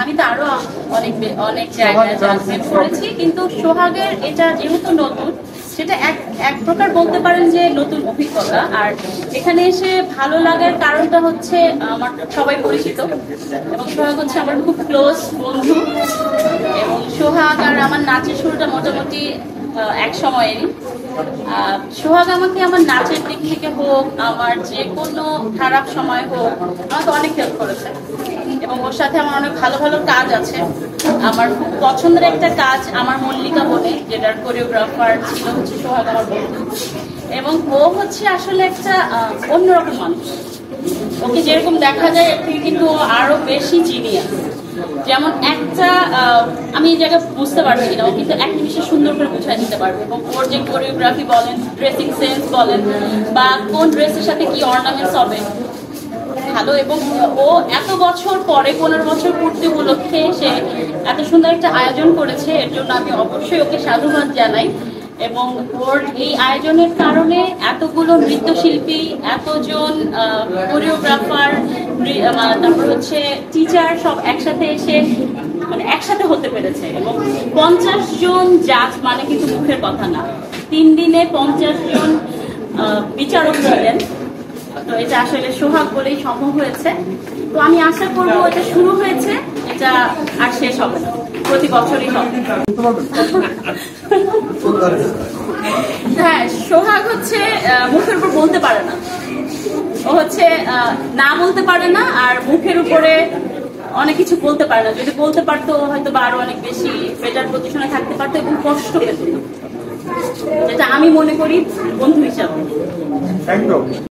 আমি তো আরো অনেক অনেক জায়গায় করেছি, কিন্তু সোহাগের এটা যেহেতু নতুন, সেটা এক এক প্রকার বলতে পারেন যে নতুন অভিজ্ঞতা। আর এখানে এসে ভালো লাগার কারণটা হচ্ছে আমার সবাই পরিচিত, এবং সোহাগ হচ্ছে আমার খুব ক্লোজ বন্ধু। এবং সোহাগ আর আমার নাচের শুরুটা মোটামুটি এক সময়েরই। সোহাগ আমাকে আমার নাচের দিক থেকে হোক, আমার যে কোনো খারাপ সময় হোক, আমাকে অনেক হেল্প করেছে। এবং ওর সাথে আমার অনেক ভালো ভালো কাজ আছে। আমার খুব পছন্দের একটা কাজ আমার মল্লিকা বলে, যেটার কোরিওগ্রাফার ছিল হচ্ছে সোহাগ আমার বন্ধু। এবং ও হচ্ছে আসলে একটা অন্যরকম মানুষ। ওকে যেরকম দেখা যায় এর থেকে কিন্তু ও আরো বেশি জিনিয়াস। যেমন একটা আমি এই জায়গায় বুঝতে পারছি না, ও কিন্তু এক নিমিষে সুন্দর করে বুঝাই দিতে পারবে। এবং ওর যে কোরিওগ্রাফি বলেন, ড্রেসিং সেন্স বলেন, বা কোন ড্রেসের সাথে কি অর্নামেন্টস হবে ভালো। এবং ও এত বছর পরে 15 বছর পূর্তি উপলক্ষে সে এত সুন্দর একটা আয়োজন করেছে, এর জন্য আমি অবশ্যই ওকে সাধুবাদ জানাই। এবং ওর এই আয়োজনের কারণে এতগুলো নৃত্যশিল্পী, এতজন কোরিওগ্রাফার, তারপর হচ্ছে টিচার সব একসাথে এসে মানে একসাথে হতে পেরেছে। এবং 50 জন জাজ মানে কিন্তু মুখের কথা না। 3 দিনে 50 জন বিচারক ছিলেন। তো এটা আসলে সোহাগ বলেই সম্ভব হয়েছে। তো আমি আশা করবো এটা শুরু হয়েছে, এটা আর শেষ হবে না, প্রতি বছরই হবে। হ্যাঁ, সোহাগ হচ্ছে মুখের উপর বলতে পারে না। ও হচ্ছে না বলতে পারে না, আর মুখের উপরে অনেক কিছু বলতে পারে না। যদি বলতে পারতো হয়তো বা আরো অনেক বেশি বেটার পজিশনে থাকতে পারতো এবং কষ্ট পেত, যেটা আমি মনে করি বন্ধু হিসাবে।